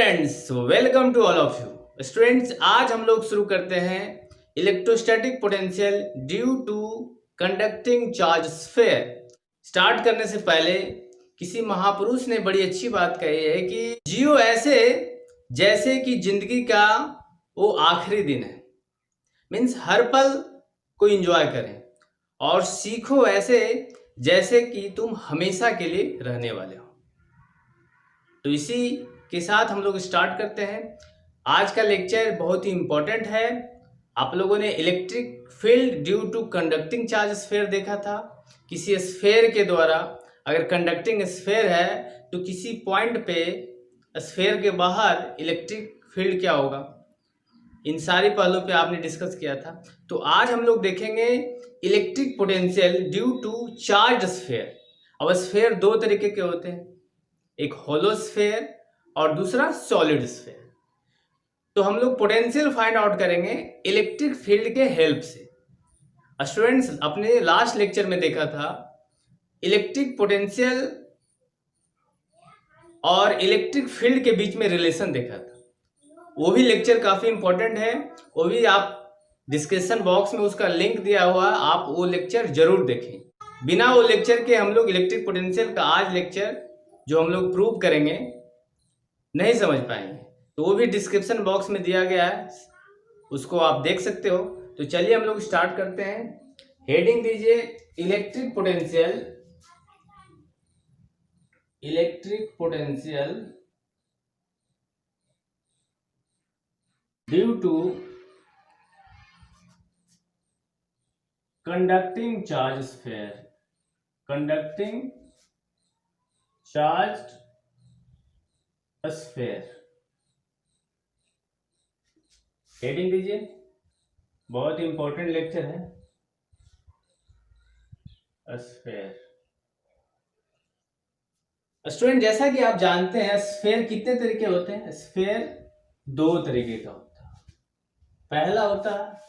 Students, welcome to all of you students. आज हम लोग शुरू करते हैं electrostatic potential due to conducting charge sphere. Start करने से पहले किसी महापुरुष ने बड़ी अच्छी बात कही है कि जियो ऐसे जैसे कि जिंदगी का वो आखिरी दिन है। मीन्स हर पल को एंजॉय करें और सीखो ऐसे जैसे कि तुम हमेशा के लिए रहने वाले हो। तो इसी के साथ हम लोग स्टार्ट करते हैं। आज का लेक्चर बहुत ही इम्पोर्टेंट है। आप लोगों ने electric field due to conducting charge sphere देखा था। किसी स्फीयर के द्वारा अगर कंडक्टिंग स्फीयर है तो किसी पॉइंट पे स्फीयर के बाहर इलेक्ट्रिक फील्ड क्या होगा, इन सारी पहलुओं पे आपने डिस्कस किया था। तो आज हम लोग देखेंगे electric potential due to charge sphere. अब स्फीयर दो तरीके के होते हैं, एक होलो स्फीयर और दूसरा सॉलिड स्फीयर। तो हम लोग पोटेंशियल फाइंड आउट करेंगे इलेक्ट्रिक फील्ड के हेल्प से। स्टूडेंट्स, अपने लास्ट लेक्चर में देखा था इलेक्ट्रिक पोटेंशियल और इलेक्ट्रिक फील्ड के बीच में रिलेशन देखा था। वो भी लेक्चर काफी इंपॉर्टेंट है, वो भी आप डिस्क्रिप्शन बॉक्स में उसका लिंक दिया हुआ है, आप वो लेक्चर जरूर देखें। बिना वो लेक्चर के हम लोग इलेक्ट्रिक पोटेंशियल का आज लेक्चर जो हम लोग प्रूव करेंगे नहीं समझ पाएंगे। तो वो भी डिस्क्रिप्शन बॉक्स में दिया गया है, उसको आप देख सकते हो। तो चलिए हम लोग स्टार्ट करते हैं। हेडिंग दीजिए electric potential due to conducting charge sphere. Conducting charge sphere heading दीजिए, बहुत इंपॉर्टेंट लेक्चर है। स्फीयर स्टूडेंट, जैसा कि आप जानते हैं स्फीयर कितने तरीके होते हैं। स्फीयर दो तरीके का होता है। पहला होता है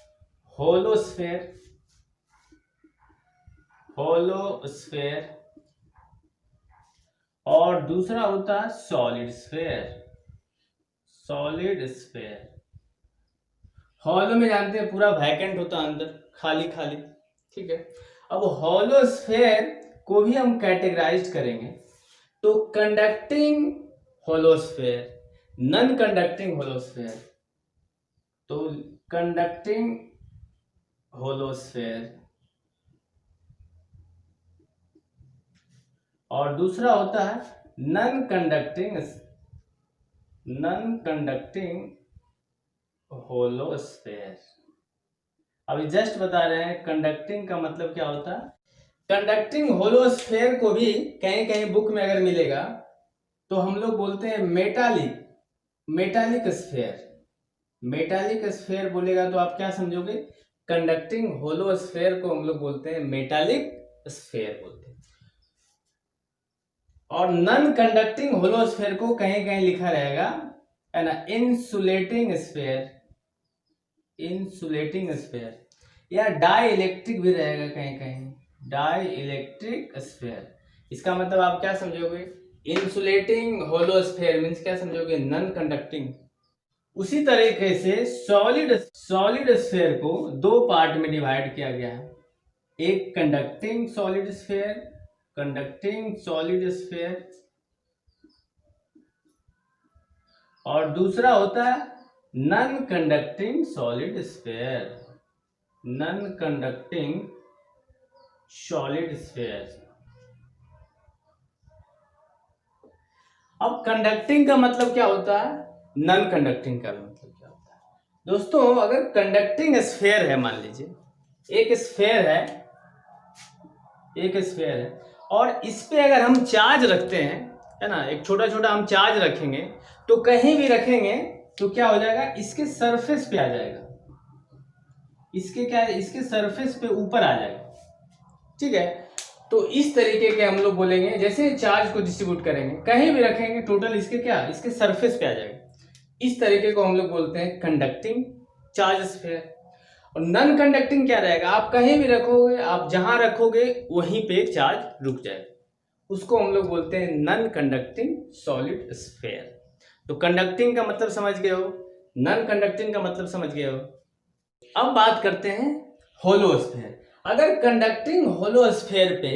होलो स्फीयर और दूसरा होता है सॉलिड स्फीयर। हॉलो में जानते हैं पूरा वैकेंट होता है, अंदर खाली खाली, ठीक है। अब हॉलो स्फीयर को भी हम कैटेगराइज करेंगे तो conducting hollow sphere, non conducting hollow sphere. तो कंडक्टिंग होलो स्फीयर और दूसरा होता है नॉन कंडक्टिंग होलो स्फीयर। अभी जस्ट बता रहे हैं कंडक्टिंग का मतलब क्या होता है। कंडक्टिंग होलो स्फीयर को भी कहीं कहीं बुक में अगर मिलेगा तो हम लोग बोलते हैं मेटालिक स्फीयर बोलेगा तो आप क्या समझोगे, कंडक्टिंग होलो स्फीयर को हम लोग बोलते हैं मेटालिक स्फीयर बोलते हैं। और नॉन कंडक्टिंग होलो स्फीयर को कहीं कहीं लिखा रहेगा है ना, इंसुलेटिंग स्फीयर या डाई इलेक्ट्रिक भी रहेगा कहीं कहीं, डाई इलेक्ट्रिक स्फीयर। इसका मतलब आप क्या समझोगे, इंसुलेटिंग होलो स्फीयर मीन्स क्या समझोगे, नॉन कंडक्टिंग। उसी तरीके से सॉलिड स्फीयर को दो पार्ट में डिवाइड किया गया है, एक कंडक्टिंग सॉलिड स्फीयर और दूसरा होता है नॉन कंडक्टिंग सॉलिड स्फीयर। अब कंडक्टिंग का मतलब क्या होता है, नॉन कंडक्टिंग का मतलब क्या होता है। दोस्तों, अगर कंडक्टिंग स्फीयर है, मान लीजिए एक स्फीयर है और इस पे अगर हम चार्ज रखते हैं, है ना, एक छोटा छोटा हम चार्ज रखेंगे तो कहीं भी रखेंगे तो क्या हो जाएगा, इसके सरफेस पे आ जाएगा, इसके सरफेस पे ऊपर आ जाएगा, ठीक है। तो इस तरीके के हम लोग बोलेंगे, जैसे चार्ज को डिस्ट्रीब्यूट करेंगे कहीं भी रखेंगे टोटल इसके सरफेस पे आ जाएगा। इस तरीके को हम लोग बोलते हैं कंडक्टिंग चार्ज स्फीयर। और नॉन कंडक्टिंग क्या रहेगा, आप कहीं भी रखोगे, आप जहां रखोगे वहीं पे चार्ज रुक जाएगा, उसको हम लोग बोलते हैं नॉन कंडक्टिंग सॉलिड स्फीयर। तो कंडक्टिंग का मतलब समझ गए हो, नॉन कंडक्टिंग का मतलब समझ गए हो। अब बात करते हैं होलोस्फेयर। अगर कंडक्टिंग होलोस्फेयर पे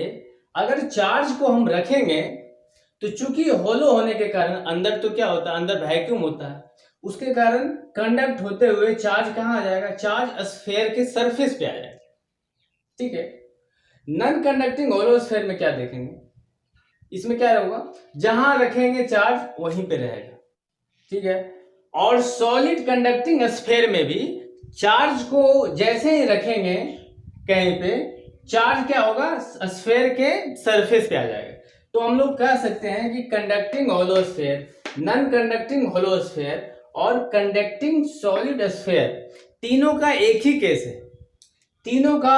अगर चार्ज को हम रखेंगे तो चूंकि होलो होने के कारण अंदर तो क्या होता है, अंदर वैक्यूम होता है, उसके कारण कंडक्ट होते हुए चार्ज कहाँ आ जाएगा, चार्ज स्फेयर के सरफेस पे आ जाएगा। ठीक है। नॉन कंडक्टिंग होलोस्फेयर में क्या देखेंगे, इसमें क्या होगा, जहां रखेंगे चार्ज वहीं पे रहेगा। ठीक है। और सॉलिड कंडक्टिंग स्फेयर में भी चार्ज को जैसे ही रखेंगे कहीं पे, चार्ज क्या होगा, स्फेयर के सरफेस पे आ जाएगा। तो हम लोग कह सकते हैं कि conducting hollow sphere, non conducting hollow sphere और कंडक्टिंग सॉलिड स्फेयर तीनों का एक ही केस है। तीनों का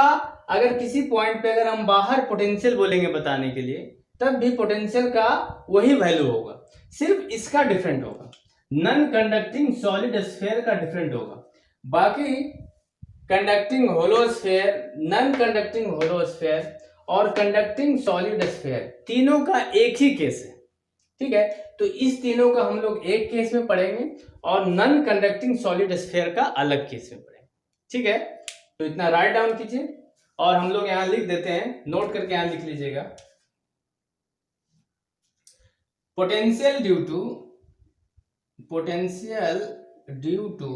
अगर किसी पॉइंट पे अगर हम बाहर पोटेंशियल बोलेंगे बताने के लिए, तब भी पोटेंशियल का वही वैल्यू होगा, सिर्फ इसका डिफरेंट होगा। नॉन कंडक्टिंग सॉलिड स्फेयर का डिफरेंट होगा, बाकी conducting hollow sphere, non conducting hollow sphere और कंडक्टिंग सॉलिड स्फेयर तीनों का एक ही केस है। ठीक है। तो इस तीनों का हम लोग एक केस में पढ़ेंगे और नॉन कंडक्टिंग सॉलिड स्फेयर का अलग केस में पढ़ेंगे। ठीक है। तो इतना राइट डाउन कीजिए और हम लोग यहां लिख देते हैं, नोट करके यहां लिख लीजिएगा, potential due to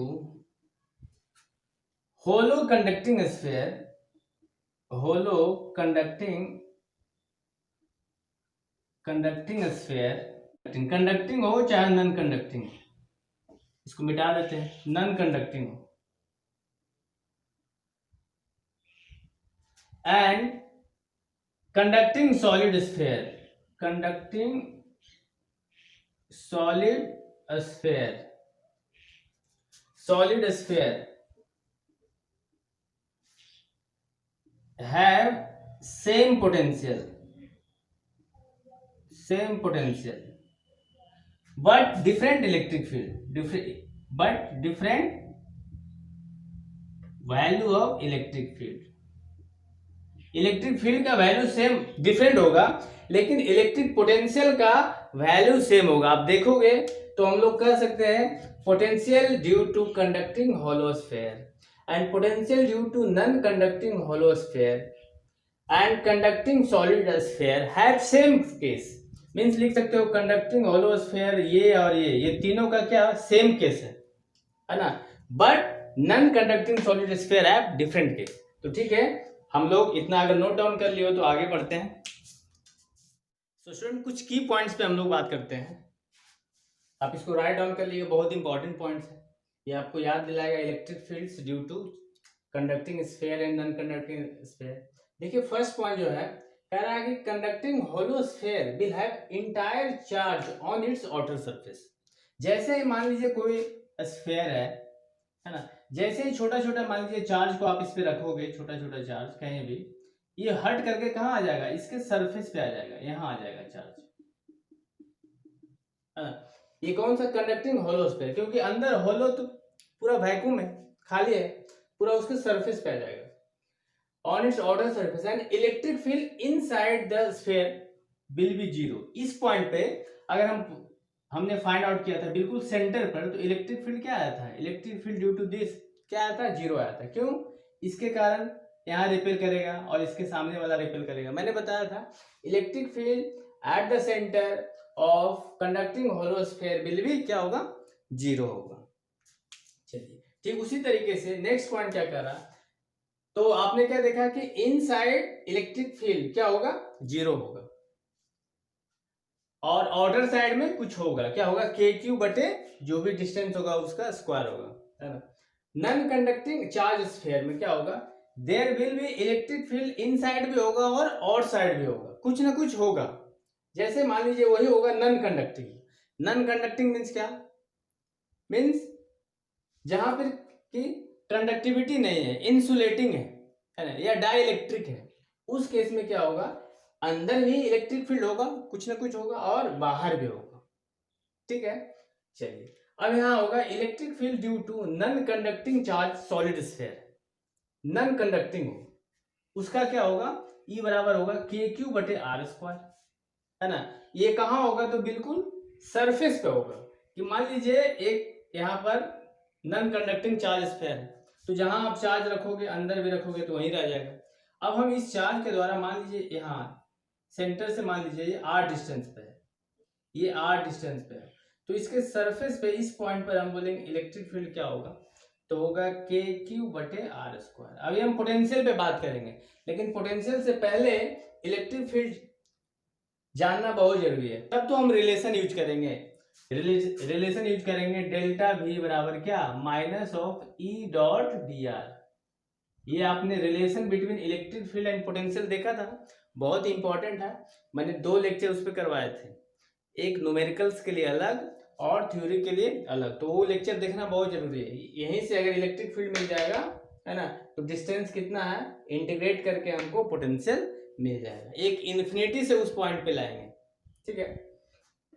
hollow conducting sphere, hollow conducting sphere, conducting हो चाहे नॉन कंडक्टिंग, इसको मिटा देते हैं, नॉन कंडक्टिंग हो, and conducting solid sphere, conducting solid sphere have same potential but different electric field, different value of electric field। Electric field का value same different होगा, लेकिन इलेक्ट्रिक पोटेंशियल का वैल्यू सेम होगा। आप देखोगे तो हम लोग कह सकते हैं potential due to conducting hollow sphere and potential due to non conducting hollow sphere and conducting solid sphere have same case. Means लिख सकते हो कंडक्टिंग होलोस्फेयर ये और ये तीनों का क्या सेम केस है ना, but non conducting solid sphere have different case. तो ठीक है, हम लोग इतना अगर नोट डाउन कर लियो तो आगे बढ़ते हैं। तो स्टूडेंट कुछ की पॉइंट्स पे हम लोग बात करते हैं, आप इसको राइट डाउन कर लिए, बहुत इंपॉर्टेंट पॉइंट्स है, ये आपको याद दिलाएगा electric fields due to conducting sphere and non conducting sphere. देखिए फर्स्ट पॉइंट जो है कह रहा है कि conducting hollow sphere will have entire charge on its outer surface. जैसे मान लीजिए कोई स्फीयर है ना, जैसे ही छोटा छोटा मान लीजिए चार्ज को आप इस पे रखोगे, छोटा छोटा चार्ज कहीं भी, ये हट करके कहाँ आ जाएगा, इसके सरफेस पे आ जाएगा, यहाँ आ जाएगा चार्ज, है ना। ये कौन सा कंडक्टिंग होलो स्फीयर, क्योंकि अंदर होलो तो पूरा वैक्यूम है, खाली है, पूरा उसके सरफेस पे आ जाएगा on its outer surface and electric field inside the sphere will B zero. इस पॉइंट पे अगर हमने फाइंड आउट किया था बिल्कुल सेंटर पर, तो इलेक्ट्रिक फील्ड क्या आया था, electric field due to this क्या आया था, जीरो आया था। क्यों, इसके कारण यहाँ रिपेल करेगा और इसके सामने वाला रिपेल करेगा। मैंने बताया था electric field at the centre of conducting hollow sphere will be क्या होगा, जीरो होगा। चलिए ठीक उसी तरीके से नेक्स्ट पॉइंट क्या कर रहा, तो आपने क्या देखा कि इनसाइड इलेक्ट्रिक फील्ड क्या होगा, जीरो होगा, और आउटर साइड में कुछ होगा, क्या होगा, के क्यू बटे जो भी डिस्टेंस होगा उसका स्क्वायर होगा, है ना। नॉन कंडक्टिंग चार्ज स्फीयर में क्या होगा, there will be electric field inside भी होगा और आउट साइड भी होगा, कुछ ना कुछ होगा। जैसे मान लीजिए वही होगा non conducting. Non conducting means क्या, मीन्स जहां पर की कंडक्टिविटी नहीं है, इंसुलेटिंग है ना, या डाइलेक्ट्रिक है, उस केस में क्या होगा, अंदर भी इलेक्ट्रिक फील्ड होगा, कुछ ना कुछ होगा, और बाहर भी होगा। ठीक है। चलिए अब यहां होगा electric field due to non conducting charge solid sphere, non conducting हो उसका क्या होगा, ई बराबर होगा के क्यू बटे आर स्क्वायर, है ना। ये कहां होगा, तो बिल्कुल सरफेस पे होगा, कि मान लीजिए एक यहाँ पर नॉन कंडक्टिंग चार्ज स्फीयर है, तो जहां आप चार्ज रखोगे अंदर भी रखोगे तो वहीं रह जाएगा। अब हम इस चार्ज के द्वारा मान लीजिए यहाँ सेंटर से मान लीजिए ये r डिस्टेंस पे है, ये r डिस्टेंस पे है, तो इसके सरफेस पे इस पॉइंट पर हम बोलेंगे इलेक्ट्रिक फील्ड क्या होगा, तो होगा KQ/r²। अभी हम पोटेंशियल पे बात करेंगे, लेकिन पोटेंशियल से पहले इलेक्ट्रिक फील्ड जानना बहुत जरूरी है। तब तो हम रिलेशन यूज करेंगे, रिलेशन यूज करेंगे डेल्टा V बराबर क्या, -E.dr। ये आपने relation between electric field and potential देखा था, बहुत इंपॉर्टेंट है। मैंने 2 लेक्चर उस पर करवाए थे, एक न्यूमेरिकल्स के लिए अलग और थ्योरी के लिए अलग, तो वो लेक्चर देखना बहुत जरूरी है। यहीं से अगर इलेक्ट्रिक फील्ड मिल जाएगा है ना, तो डिस्टेंस कितना है इंटीग्रेट करके हमको पोटेंशियल मिल जाएगा, एक इन्फिनिटी से उस पॉइंट पे लाएंगे, ठीक है।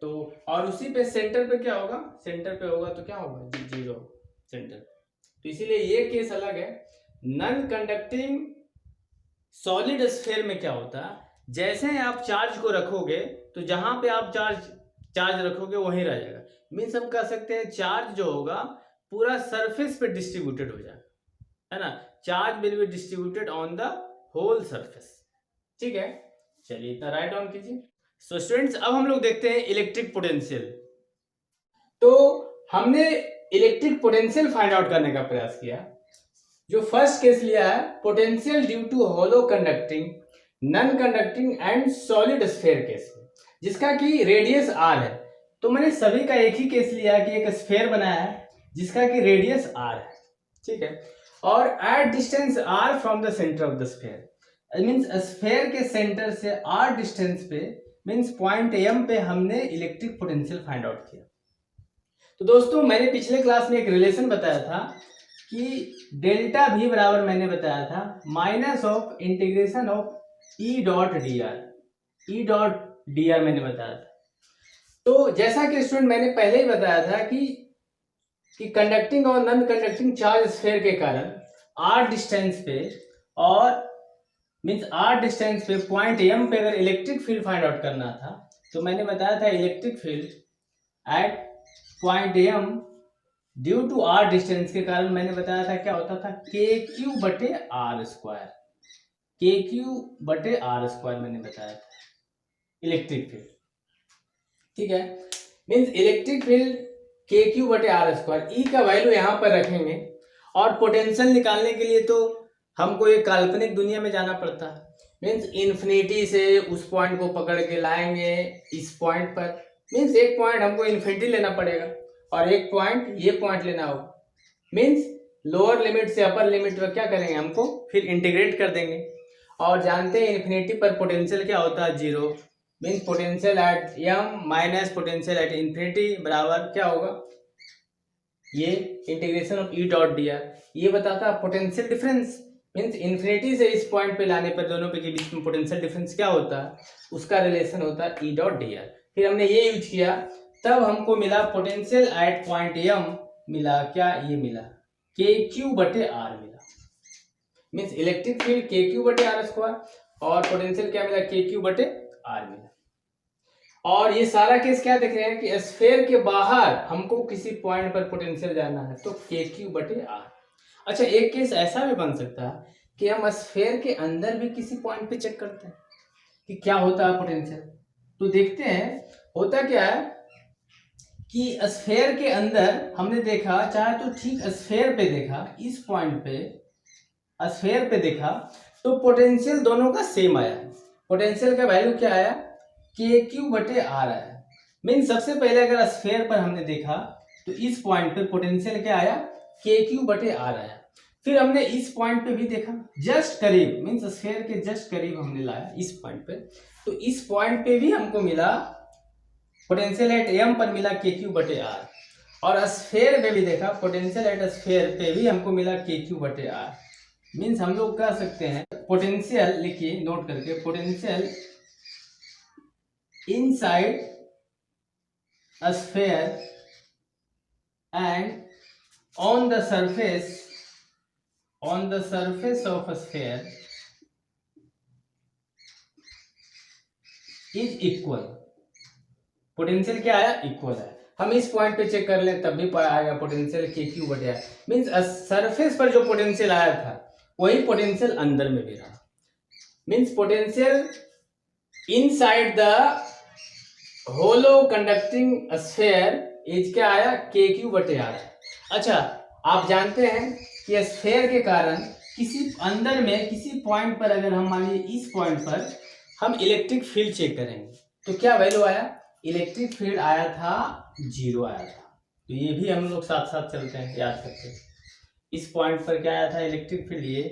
तो और उसी पे सेंटर पे क्या होगा, सेंटर पे होगा तो क्या होगा, 0 सेंटर। तो इसीलिए ये केस अलग है। नॉन कंडक्टिंग सॉलिड स्फीयर में क्या होता है, जैसे आप चार्ज को रखोगे तो जहां पे आप चार्ज रखोगे वहीं रह जाएगा। मीन्स हम कह सकते हैं चार्ज जो होगा पूरा सरफेस पे डिस्ट्रीब्यूटेड हो जाएगा, है ना, charge will be distributed on the whole surface, ठीक है। चलिए इतना राइट डाउन कीजिए। सो स्टूडेंट्स अब हम लोग देखते हैं इलेक्ट्रिक पोटेंशियल। तो हमने इलेक्ट्रिक पोटेंशियल फाइंड आउट करने का प्रयास किया। जो फर्स्ट केस लिया है potential due to hollow conducting, non conducting and solid sphere case, जिसका कि रेडियस r है। तो मैंने सभी का एक ही केस लिया कि एक स्फीयर बनाया है जिसका कि रेडियस r है, ठीक है, और at distance r from the centre of the sphere, means sphere के सेंटर से r डिस्टेंस पे, मीन्स पॉइंट m पे हमने इलेक्ट्रिक पोटेंशियल फाइंड आउट किया। तो दोस्तों मैंने पिछले क्लास में एक रिलेशन बताया था कि डेल्टा V बराबर मैंने बताया था -इंटीग्रेशन ऑफ E.dr, E.dr मैंने बताया था। तो जैसा कि स्टूडेंट मैंने पहले ही बताया था कि कंडक्टिंग और नॉन कंडक्टिंग चार्ज स्फीयर के कारण r डिस्टेंस पे और मीन्स r डिस्टेंस पे पॉइंट m पे अगर इलेक्ट्रिक फील्ड फाइंड आउट करना था, तो मैंने बताया था electric field at point m due to r distance के कारण मैंने बताया था क्या होता था, KQ/r², KQ/r² मैंने बताया था इलेक्ट्रिक फील्ड, ठीक है। Means electric field KQ/r², E का वैल्यू यहाँ पर रखेंगे और पोटेंशियल निकालने के लिए तो हमको एक काल्पनिक दुनिया में जाना पड़ता है। मीन्स इन्फिनिटी से उस पॉइंट को पकड़ के लाएंगे इस पॉइंट पर, मीन्स एक पॉइंट हमको इन्फिनिटी लेना पड़ेगा और एक पॉइंट ये पॉइंट लेना होगा। मीन्स लोअर लिमिट से अपर लिमिट पर क्या करेंगे, हमको फिर इंटीग्रेट कर देंगे, और जानते हैं इन्फिनिटी पर पोटेंशियल क्या होता है, 0। Means potential at m minus potential at infinity बराबर क्या होगा, ये इंटीग्रेशन ऑफ E.dr, ये बताता है पोटेंशियल डिफरेंस। मीन्स इन्फिनिटी से इस पॉइंट पे लाने पर दोनों पे के बीच में पोटेंशियल डिफरेंस क्या होता है, उसका रिलेशन होता है E.dr। फिर हमने ये यूज किया, तब हमको मिला पोटेंशियल एट पॉइंट m मिला क्या, ये मिला KQ/r मिला। मीन्स इलेक्ट्रिक फील्ड KQ/r² और पोटेंशियल क्या मिला, KQ/r मिला। और ये सारा केस क्या देख रहे हैं कि स्फीयर के बाहर हमको किसी पॉइंट पर पोटेंशियल जाना है, तो KQ/r। अच्छा एक केस ऐसा भी बन सकता है कि हम स्फीयर के अंदर भी किसी पॉइंट पे चेक करते हैं कि क्या होता है पोटेंशियल। तो देखते हैं होता क्या है कि स्फीयर के अंदर हमने देखा, चाहे तो ठीक स्फीयर पे देखा, इस पॉइंट पे स्फीयर पे देखा तो पोटेंशियल दोनों का सेम आया। पोटेंशियल का वैल्यू क्या आया, KQ/r आया। मीन सबसे पहले अगर स्फीयर पर हमने देखा तो इस पॉइंट पे पोटेंशियल क्या आया, KQ/r आया। फिर हमने इस पॉइंट पे भी देखा, जस्ट करीब, मीन्स स्फीयर के जस्ट करीब हमने लाया इस पॉइंट पे, तो इस पॉइंट पे भी हमको मिला पोटेंशियल एट m पर मिला KQ/r, और स्फीयर पे भी देखा पोटेंशियल एट स्फीयर पे भी हमको मिला KQ/r। मीन्स हम लोग कह सकते हैं पोटेंशियल, लिखिए नोट करके, potential inside a sphere and on the surface of a sphere is equal। Potential क्या आया, इक्वल है। हम इस पॉइंट पे चेक कर लें तब भी आएगा पोटेंशियल के क्यू बटे आर। मीन्स सरफेस पर जो पोटेंशियल आया था वही पोटेंशियल अंदर में भी रहा। Means potential inside the hollow conducting sphere is क्या आया, के क्यू बटे आर। अच्छा, आप जानते हैं कि स्फेयर के कारण किसी अंदर में किसी पॉइंट पर अगर हम मान लीजिए इस पॉइंट पर हम इलेक्ट्रिक फील्ड चेक करेंगे तो क्या वैल्यू आया, इलेक्ट्रिक फील्ड आया था 0 आया था। तो ये भी हम लोग साथ साथ चलते हैं, याद करते हैं। इस पॉइंट पर क्या आया था, इलेक्ट्रिक फील्ड ये,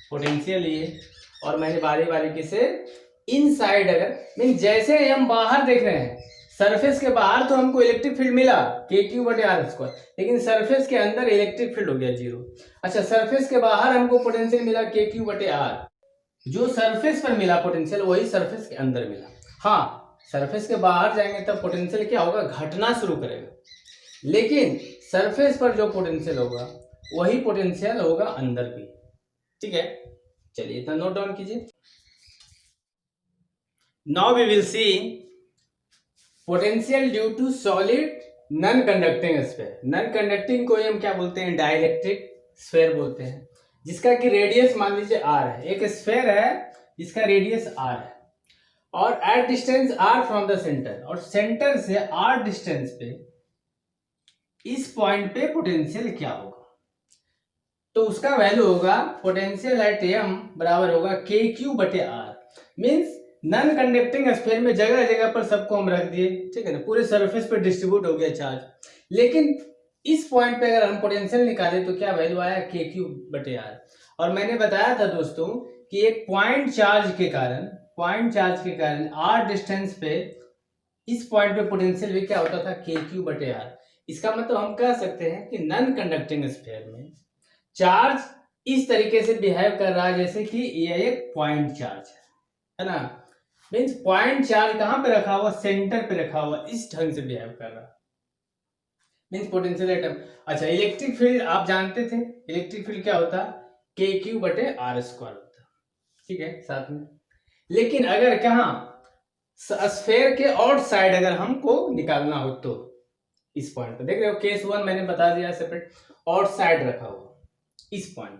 पोटेंशियल ये, और मैंने बारी बारी से इनसाइड अगर मीन जैसे हम बाहर देख रहे हैं सरफेस के बाहर तो हमको इलेक्ट्रिक फील्ड मिला के क्यू बटे आर स्क्वायर, लेकिन सरफेस के अंदर इलेक्ट्रिक फील्ड हो गया 0। अच्छा, सरफेस के बाहर हमको पोटेंशियल मिला के क्यू बटे आर, जो सरफेस पर मिला पोटेंशियल वही सरफेस के अंदर मिला। हाँ, सरफेस के बाहर जाएंगे तब पोटेंशियल क्या होगा, घटना शुरू करेगा, लेकिन सरफेस पर जो पोटेंशियल होगा वही पोटेंशियल होगा अंदर भी। ठीक है, चलिए इतना नोट डाउन कीजिए। Now we will see potential due to solid non conducting sphere. Non conducting को हम क्या बोलते हैं, डाइलेक्ट्रिक स्फीयर बोलते हैं, जिसका कि रेडियस मान लीजिए r है। एक स्फीयर है जिसका रेडियस r है और at distance r from the centre, और सेंटर से r डिस्टेंस पे इस पॉइंट पे पोटेंशियल क्या होगा, तो उसका वैल्यू होगा पोटेंशियल एट m बराबर होगा के क्यू बटे r. Means non conducting sphere में जगह जगह पर सबको हम रख दिए, ठीक है ना, पूरे सरफेस पे डिस्ट्रीब्यूट हो गया चार्ज, लेकिन इस पॉइंट पे अगर हम पोटेंशियल निकाले तो क्या वैल्यू आया, के क्यू बटे आर। और मैंने बताया था दोस्तों कि एक पॉइंट चार्ज के कारण आर डिस्टेंस पे इस पॉइंट पे पोटेंशियल भी क्या होता था, के क्यू बटे आर। इसका मतलब हम कह सकते हैं कि नॉन कंडक्टिंग स्फीयर में चार्ज इस तरीके से बिहेव कर रहा है जैसे कि ये एक पॉइंट चार्ज है ना। मीन्स पॉइंट चार्ज कहां पे रखा हुआ, सेंटर पे रखा हुआ, इस ढंग से बिहेव कर रहा है, मीन्स पोटेंशियल एटम। अच्छा, इलेक्ट्रिक फील्ड आप जानते थे, इलेक्ट्रिक फील्ड क्या होता है, के क्यू बटे आर स्क्वायर होता है, ठीक है साथ में। लेकिन अगर कहा स्फीयर के आउट साइड अगर हमको निकालना हो तो इस पॉइंट पर देख रहे हो, केस 1 मैंने बता दिया सेपरेट, आउट साइड रखा हुआ इस पॉइंट।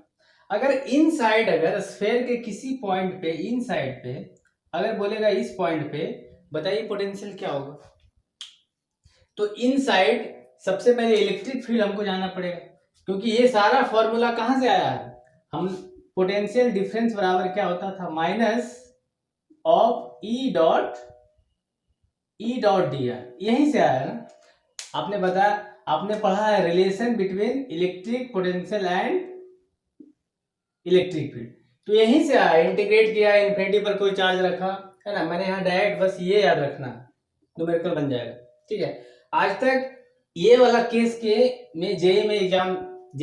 अगर इनसाइड, अगर स्फीयर के किसी पॉइंट पे इनसाइड पे अगर बोलेगा इस पॉइंट पे बताइए पोटेंशियल क्या होगा, तो इनसाइड सबसे पहले इलेक्ट्रिक फील्ड हमको जाना पड़ेगा, क्योंकि ये सारा फॉर्मूला कहां से आया है, हम पोटेंशियल डिफरेंस बराबर क्या होता था, minus of E dot D R, यहीं से आया ना। आपने बताया, आपने पढ़ा है relation between electric potential and electric field, तो यहीं से आया, इंटीग्रेट किया, इन्फिनिटी पर कोई चार्ज रखा है ना, मैंने यहाँ डायरेक्ट बस ये याद रखना, न्यूमेरिकल बन जाएगा। ठीक है, आज तक ये वाला केस के में जेई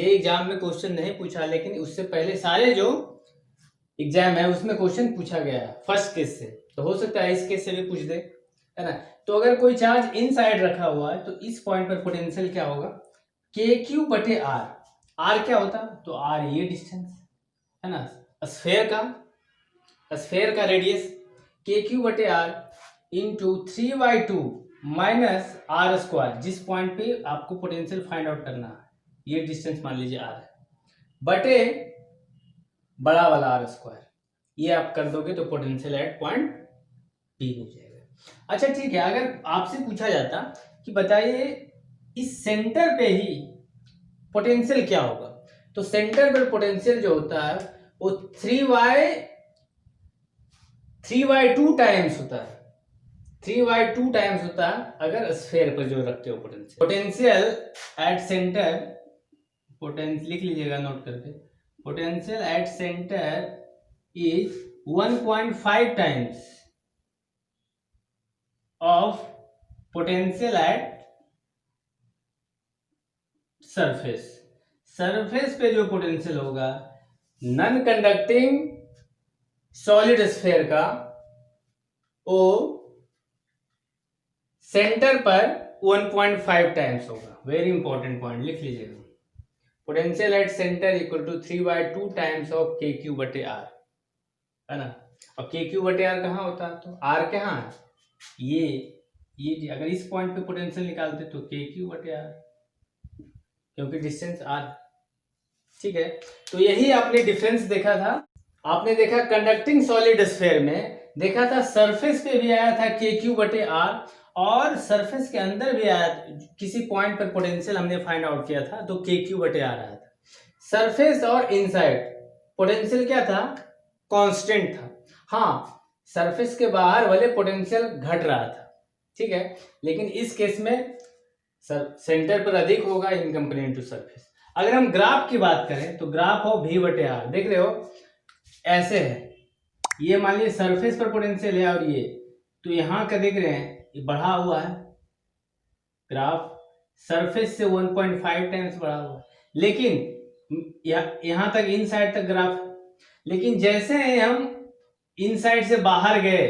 एग्जाम में क्वेश्चन नहीं पूछा, लेकिन उससे पहले सारे जो एग्जाम है उसमें क्वेश्चन पूछा गया है फर्स्ट केस से, तो हो सकता है इस केस से भी पूछ दे, है ना। तो अगर कोई चार्ज इनसाइड रखा हुआ है तो इस पॉइंट पर पोटेंशियल क्या होगा, के क्यू बटे आर। आर क्या होता, तो आर ये डिस्टेंस है ना, स्फेयर का रेडियस के क्यू बटे r into 3/2 minus r square, जिस पॉइंट पे आपको पोटेंशियल फाइंड आउट करना है, ये डिस्टेंस मान लीजिए आर है, बटे बड़ा वाला आर स्क्वायर, ये आप कर दोगे तो पोटेंशियल एट पॉइंट पी हो जाएगा। अच्छा ठीक है, अगर आपसे पूछा जाता कि बताइए इस सेंटर पे ही पोटेंशियल क्या होगा, तो सेंटर पर पोटेंशियल जो होता है वो 3/2 टाइम्स होता है, 3/2 टाइम्स होता है अगर स्फीयर पर जो रखते हो पोटेंशियल एट सेंटर, पोटेंशियल लिख लीजिएगा नोट करके, potential at centre is 1.5 times of potential at surface पे जो पोटेंशियल होगा नॉन कंडक्टिंग सॉलिड स्फीयर का, वो सेंटर पर 1.5 टाइम्स होगा। वेरी इंपॉर्टेंट पॉइंट लिख लीजिएगा, potential at centre equal to 3/2 times of k q बटे आर, है ना। और के क्यू बटे आर कहाँ होता है, तो आर कहाँ है, ये ये अगर इस पॉइंट पे पोटेंशियल निकालते तो के क्यू बटे आर, क्योंकि डिस्टेंस आर। ठीक है, तो यही आपने डिफरेंस देखा था। आपने देखा कंडक्टिंग सॉलिड स्फीयर में देखा था सरफेस पे भी आया था के क्यू बटे आर, और सरफेस के अंदर भी आया, किसी पॉइंट पर पोटेंशियल हमने फाइंड आउट किया था तो के क्यू बटे आर आया था। सरफेस और इनसाइड पोटेंशियल क्या था, कांस्टेंट था। हाँ, सरफेस के बाहर वाले पोटेंशियल घट रहा था, ठीक है, लेकिन इस केस में सेंटर पर अधिक होगा इन कंपेरिजन टू सरफेस। अगर हम ग्राफ की बात करें तो ग्राफ हो v बटे आर, देख रहे हो ऐसे है, ये मान लीजिए सरफेस पर पोटेंशियल है और ये, तो यहाँ का देख रहे हैं ये बढ़ा हुआ है ग्राफ, सरफेस से 1.5 टाइम्स बढ़ा हुआ है, लेकिन यहाँ तक इन साइड तक ग्राफ है, लेकिन जैसे हम इन साइड से बाहर गए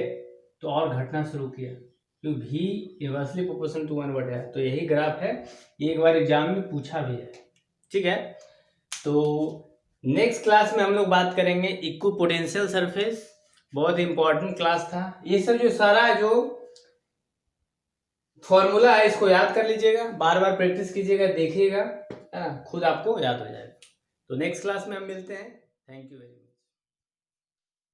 तो और घटना शुरू किया, तो v इनवर्सली प्रोपोर्शनल टू 1 बटे, तो यही ग्राफ है, ये एक बार एग्जाम में पूछा भी है। ठीक है, तो नेक्स्ट क्लास में हम लोग बात करेंगे इक्विपोटेंशियल सरफेस, बहुत इंपॉर्टेंट क्लास था। ये सब जो सारा जो फॉर्मूला है इसको याद कर लीजिएगा, बार बार प्रैक्टिस कीजिएगा, देखिएगा, खुद आपको याद हो जाएगा। तो नेक्स्ट क्लास में हम मिलते हैं। Thank you very much.